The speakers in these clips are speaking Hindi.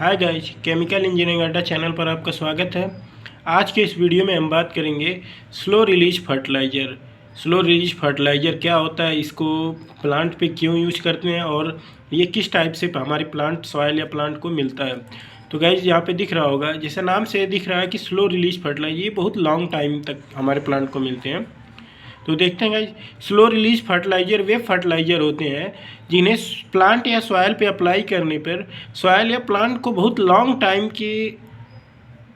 हाय गाइस, केमिकल इंजीनियरिंग अड्डा चैनल पर आपका स्वागत है। आज के इस वीडियो में हम बात करेंगे slow release fertiliser. Slow release fertiliser क्या होता है, इसको प्लांट पे क्यों यूज करते हैं और ये किस टाइप से हमारे प्लांट सॉइल या प्लांट को मिलता है। तो गाइस यहाँ पे दिख रहा होगा, जैसे नाम से दिख रहा है कि स्लो रिलीज फर्टिलाइज़र, ये बहुत लॉन्ग टाइम तक हमारे प्लांट को मिलते हैं। तो देखते हैं गाइस, स्लो रिलीज फर्टिलाइज़र वे फर्टिलाइज़र होते हैं जिन्हें प्लांट या सॉइल पे अप्लाई करने पर सॉइल या प्लांट को बहुत लॉन्ग टाइम के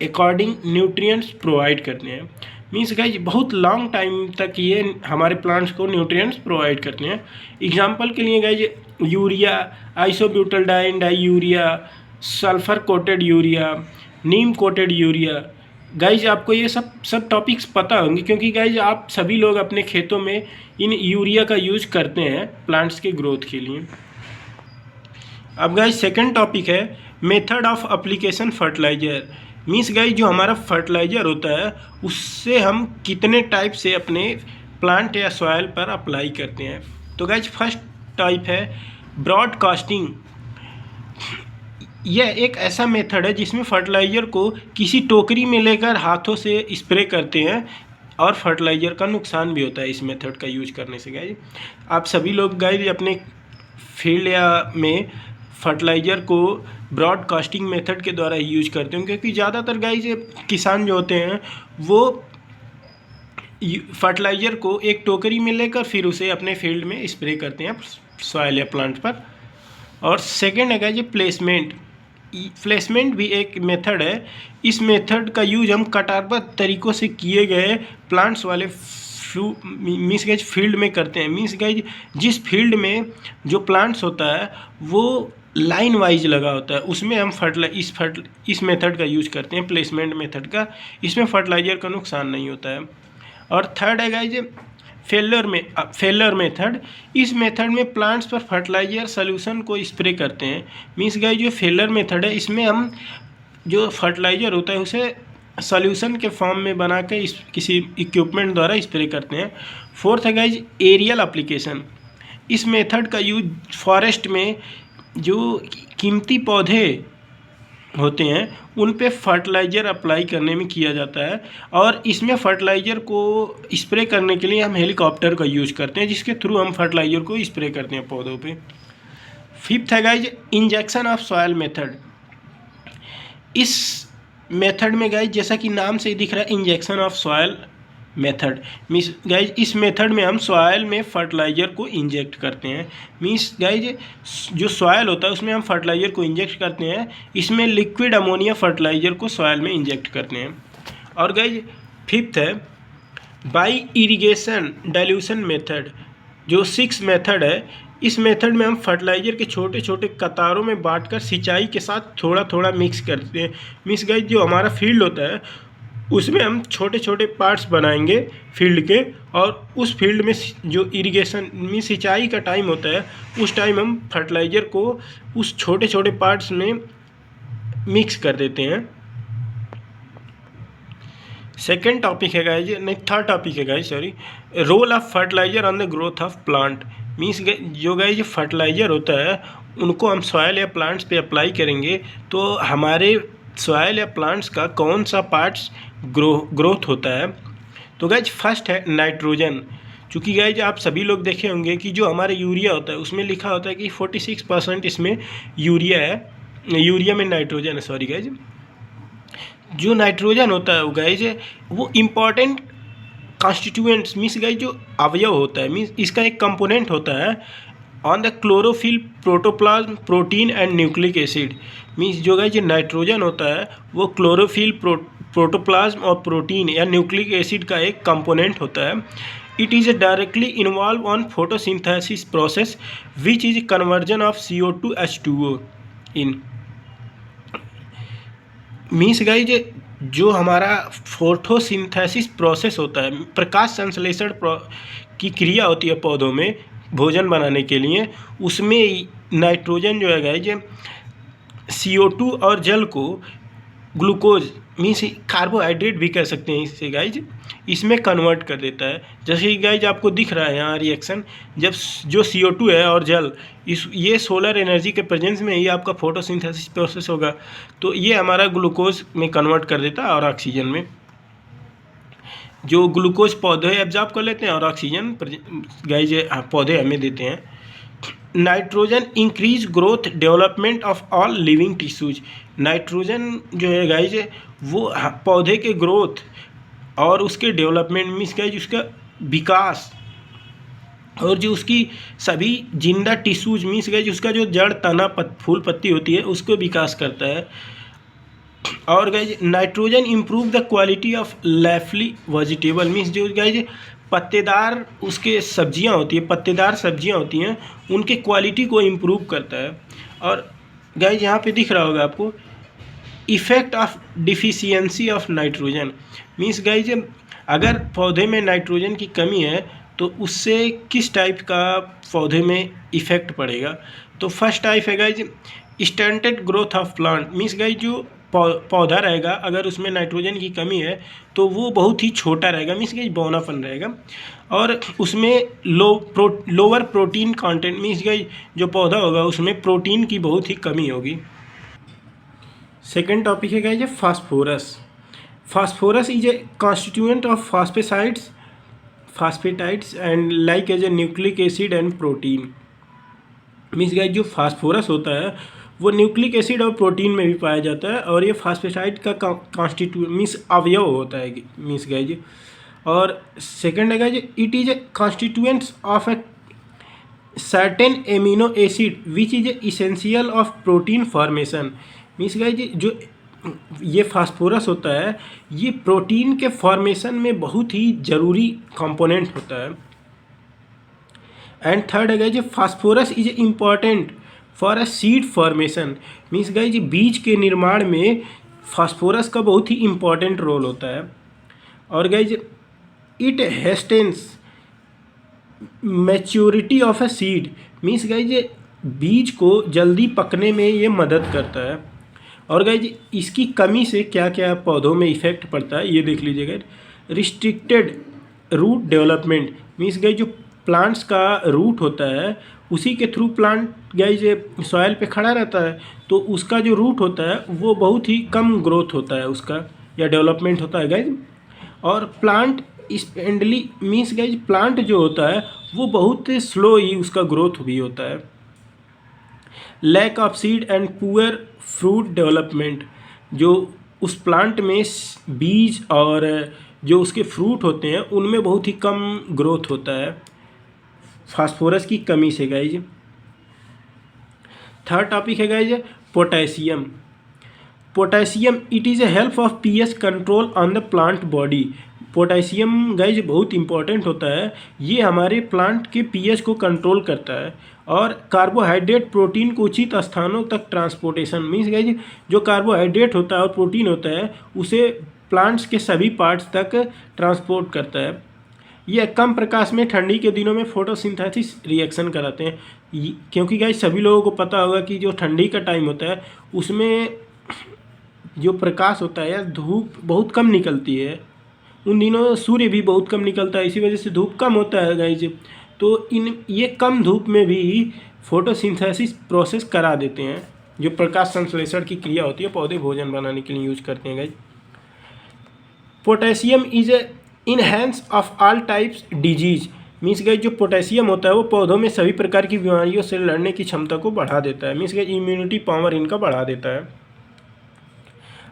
अकॉर्डिंग न्यूट्रिएंट्स प्रोवाइड करते हैं। मीन्स गाइस बहुत लॉन्ग टाइम तक ये हमारे प्लांट्स को न्यूट्रिएंट्स प्रोवाइड करते हैं। एग्जांपल के लिए guys, urea, isobutyl di urea, sulphur coated urea, neem coated urea. Guys आपको ये सब टॉपिक्स पता होंगे क्योंकि गाइज आप सभी लोग अपने खेतों में इन यूरिया का यूज करते हैं प्लांट्स के ग्रोथ के लिए। अब गाइज सेकंड टॉपिक है method of application fertiliser. Means guys जो हमारा फर्टिलाइजर होता है उससे हम कितने टाइप से अपने प्लांट या सॉइल पर अप्लाई करते हैं। तो गाइज फर्स्ट टाइप है ब्रॉडकास्टिंग। यह एक ऐसा मेथड है जिसमें फर्टिलाइज़र को किसी टोकरी में लेकर हाथों से स्प्रे करते हैं और फर्टिलाइज़र का नुकसान भी होता है इस मेथड का यूज करने से। गाइज आप सभी लोग गाइज अपने फील्ड या में फर्टिलाइज़र को ब्रॉडकास्टिंग मेथड के द्वारा ही यूज करते हैं, क्योंकि ज़्यादातर गाइज किसान जो होते हैं वो फर्टिलाइज़र को एक टोकरी में लेकर फिर उसे अपने फील्ड में स्प्रे करते हैं सॉइल या प्लांट पर। और सेकेंड है गाइज प्लेसमेंट। प्लेसमेंट भी एक मेथड है। इस मेथड का यूज हम कटारबद्ध तरीक़ों से किए गए प्लांट्स वाले मीन्स गाइज फील्ड में करते हैं। मीन्स गाइज जिस फील्ड में जो प्लांट्स होता है वो लाइन वाइज लगा होता है उसमें हम इस मेथड का यूज करते हैं, प्लेसमेंट मेथड का। इसमें फर्टिलाइज़र का नुकसान नहीं होता है। और थर्ड है गाइज फेलर मेथड। इस मेथड में प्लांट्स पर फर्टिलाइजर सोल्यूशन को स्प्रे करते हैं। मीन्स गाइस जो फेलर मेथड है इसमें हम जो फर्टिलाइजर होता है उसे सोल्यूशन के फॉर्म में बना के किसी इक्विपमेंट द्वारा स्प्रे करते हैं। फोर्थ है गाइस एरियल एप्लीकेशन। इस मेथड का यूज फॉरेस्ट में जो कीमती पौधे होते हैं उन पे फर्टिलाइज़र अप्लाई करने में किया जाता है। और इसमें फर्टिलाइज़र को स्प्रे करने के लिए हम हेलीकॉप्टर का यूज करते हैं, जिसके थ्रू हम फर्टिलाइज़र को स्प्रे करते हैं पौधों पे। फिफ्थ है guys injection of soil method. इस मेथड में गाइज जैसा कि नाम से दिख रहा है injection of soil method, means guys इस मेथड में हम सॉइल में फर्टिलाइज़र को इंजेक्ट करते हैं। मीन्स गाइज जो सॉइल होता है उसमें हम फर्टिलाइज़र को इंजेक्ट करते हैं। इसमें लिक्विड अमोनिया फर्टिलाइज़र को सॉइल में इंजेक्ट करते हैं। और गाइज फिफ्थ है बाई इरिगेशन डाइल्यूशन मेथड, जो 6 मेथड है। इस मेथड में हम फर्टिलाइज़र के छोटे छोटे कतारों में बांटकर सिंचाई के साथ थोड़ा थोड़ा मिक्स करते हैं। मीन्स गाइज जो हमारा फील्ड होता है उसमें हम छोटे छोटे पार्ट्स बनाएंगे फील्ड के, और उस फील्ड में जो इरिगेशन में सिंचाई का टाइम होता है उस टाइम हम फर्टिलाइज़र को उस छोटे छोटे पार्ट्स में मिक्स कर देते हैं। सेकेंड टॉपिक है गाइज, नहीं थर्ड टॉपिक है guys, sorry, role of fertiliser on the growth of plant. Means जो गाइज फर्टिलाइज़र होता है उनको हम सॉइल या प्लांट्स पे अप्लाई करेंगे तो हमारे सॉइल या प्लांट्स का कौन सा पार्ट्स ग्रोथ होता है। तो गाइज फर्स्ट है नाइट्रोजन। चूँकि गाइज आप सभी लोग देखे होंगे कि जो हमारे यूरिया होता है उसमें लिखा होता है कि 46% इसमें यूरिया है, यूरिया में नाइट्रोजन है, सॉरी गाइज। जो नाइट्रोजन होता है वो गाइज वो इम्पॉर्टेंट कॉन्स्टिट्यूएंट्स मीन्स गाइज जो अवयव होता है, मीन्स इसका एक कंपोनेंट होता है on the chlorophyll, protoplasm, protein and nucleic acid. Means जो गाइज नाइट्रोजन होता है वो क्लोरोफिल, प्रोटोप्लाज्म और प्रोटीन या न्यूक्लिक एसिड का एक कंपोनेंट होता है। It is directly involve on photosynthesis process which is conversion of CO2 H2O in. Means guys जो हमारा फोटोसिंथेसिस प्रोसेस होता है, प्रकाश संश्लेषण की क्रिया होती है पौधों में भोजन बनाने के लिए, उसमें नाइट्रोजन जो है गाइज CO2 और जल को ग्लूकोज मीन्स कार्बोहाइड्रेट भी कह सकते हैं इसे गाइज, इसमें कन्वर्ट कर देता है। जैसे कि गाइज आपको दिख रहा है यहाँ रिएक्शन, जब जो CO2 है और जल ये सोलर एनर्जी के प्रेजेंस में ही आपका फोटोसिंथेसिस प्रोसेस होगा, तो ये हमारा ग्लूकोज में कन्वर्ट कर देता है और ऑक्सीजन में। जो ग्लूकोज पौधे एब्जॉर्ब कर लेते हैं और ऑक्सीजन गाइज पौधे हमें देते हैं। Nitrogen increase growth development of all living tissues. Nitrogen जो है गाइज वो पौधे के ग्रोथ और उसके डेवलपमेंट मीन्स गाइज उसका विकास और जो उसकी सभी जिंदा टिश्यूज मीन्स गाइज उसका जो जड़ तना फूल पत्ती होती है उसको विकास करता है। और guys nitrogen improve the quality of leafy vegetable means जो गाइज पत्तेदार उसके सब्जियां होती हैं, पत्तेदार सब्जियां होती हैं, उनके क्वालिटी को इम्प्रूव करता है। और गाइज यहाँ पे दिख रहा होगा आपको effect of deficiency of nitrogen means guys अगर पौधे में नाइट्रोजन की कमी है तो उससे किस टाइप का पौधे में इफ़ेक्ट पड़ेगा। तो फर्स्ट टाइप है guys stunted growth of plant means guys जो पौधा रहेगा अगर उसमें नाइट्रोजन की कमी है तो वो बहुत ही छोटा रहेगा मीन्स गाइज बौनापन रहेगा और उसमें lower protein content means guys जो पौधा होगा उसमें प्रोटीन की बहुत ही कमी होगी। सेकेंड टॉपिक है guys phosphorus. Phosphorus is a constituent of phosphatides phosphatides and like as a nucleic acid and protein means guys जो फास्फोरस होता है वो न्यूक्लिक एसिड और प्रोटीन में भी पाया जाता है और ये फास्फेटाइड का कॉन्स्टिट्यूट मीन्स अवयव होता है मीन्स गाइज। और सेकेंड है guys it is a constituents of a certain amino acid which is a essential of protein formation means guys जो ये फास्फोरस होता है ये प्रोटीन के फॉर्मेशन में बहुत ही ज़रूरी कंपोनेंट होता है। एंड थर्ड है guys phosphorus is important for a seed formation means guys बीज के निर्माण में फास्फोरस का बहुत ही इम्पॉर्टेंट रोल होता है। और guys it hastens maturity of a seed means guys बीज को जल्दी पकने में ये मदद करता है। और गाइज इसकी कमी से क्या क्या पौधों में इफ़ेक्ट पड़ता है ये देख लीजिएगा। Restricted root development means guys जो प्लांट्स का रूट होता है उसी के थ्रू प्लांट गाइज सॉइल पे खड़ा रहता है तो उसका जो रूट होता है वो बहुत ही कम ग्रोथ होता है उसका या डेवलपमेंट होता है गाइज। और प्लांट स्पेंडली मीन्स गाइज प्लांट जो होता है वो बहुत स्लो ही उसका ग्रोथ भी होता है। Lack of seed and poor fruit development जो उस प्लांट में बीज और जो उसके फ्रूट होते हैं उनमें बहुत ही कम ग्रोथ होता है फास्फोरस की कमी से गाइज। थर्ड टॉपिक है guys potassium. Potassium it is a help of pH control on the plant body. Potassium guys बहुत इंपॉर्टेंट होता है, ये हमारे प्लांट के pH को कंट्रोल करता है। और कार्बोहाइड्रेट प्रोटीन को उचित स्थानों तक ट्रांसपोर्टेशन मीन्स गाइज जो कार्बोहाइड्रेट होता है और प्रोटीन होता है उसे प्लांट्स के सभी पार्ट्स तक ट्रांसपोर्ट करता है। यह कम प्रकाश में ठंडी के दिनों में फोटोसिंथेसिस रिएक्शन कराते हैं क्योंकि गाइज सभी लोगों को पता होगा कि जो ठंडी का टाइम होता है उसमें जो प्रकाश होता है या धूप बहुत कम निकलती है, उन दिनों सूर्य भी बहुत कम निकलता है, इसी वजह से धूप कम होता है गाइज। तो ये कम धूप में भी फोटोसिंथेसिस प्रोसेस करा देते हैं जो प्रकाश संश्लेषण की क्रिया होती है पौधे भोजन बनाने के लिए यूज करते हैं guys. Potassium is a enhance of all types disease means guys जो पोटेशियम होता है वो पौधों में सभी प्रकार की बीमारियों से लड़ने की क्षमता को बढ़ा देता है मीन्स गाइज इम्यूनिटी पावर इनका बढ़ा देता है।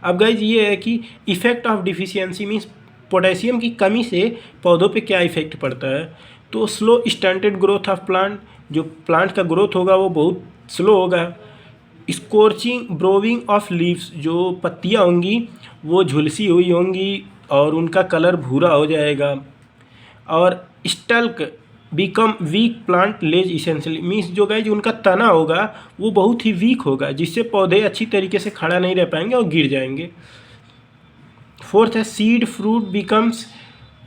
अब गाइज ये है कि effect of deficiency means potassium की कमी से पौधों पे क्या इफ़ेक्ट पड़ता है। तो slow stunted growth of plant जो प्लांट का ग्रोथ होगा वो बहुत स्लो होगा। स्कोर्चिंग ब्रोविंग ऑफ लीव्स जो पत्तियाँ होंगी वो झुलसी हुई होंगी और उनका कलर भूरा हो जाएगा। और स्टल्क बिकम वीक प्लांट लेज इसेंशियली मीन्स जो गाइज उनका तना होगा वो बहुत ही वीक होगा जिससे पौधे अच्छी तरीके से खड़ा नहीं रह पाएंगे और गिर जाएंगे। फोर्थ है seed fruit becomes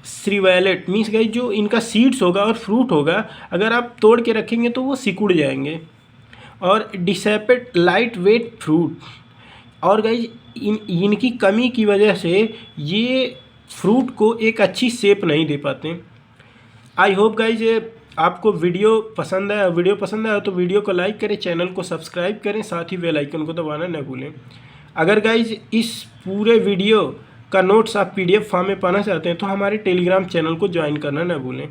shrivelled means guys जो इनका सीड्स होगा और फ्रूट होगा अगर आप तोड़ के रखेंगे तो वो सिकुड़ जाएंगे। और डिसेपेट लाइट वेट फ्रूट और गाइज इनकी कमी की वजह से ये फ्रूट को एक अच्छी शेप नहीं दे पाते। आई होप गाइज आपको वीडियो पसंद आया तो वीडियो को लाइक करें, चैनल को सब्सक्राइब करें, साथ ही बेल आइकन को दबाना न भूलें। अगर गाइज इस पूरे वीडियो का नोट्स आप PDF फॉर्म में पाना चाहते हैं तो हमारे टेलीग्राम चैनल को ज्वाइन करना न भूलें।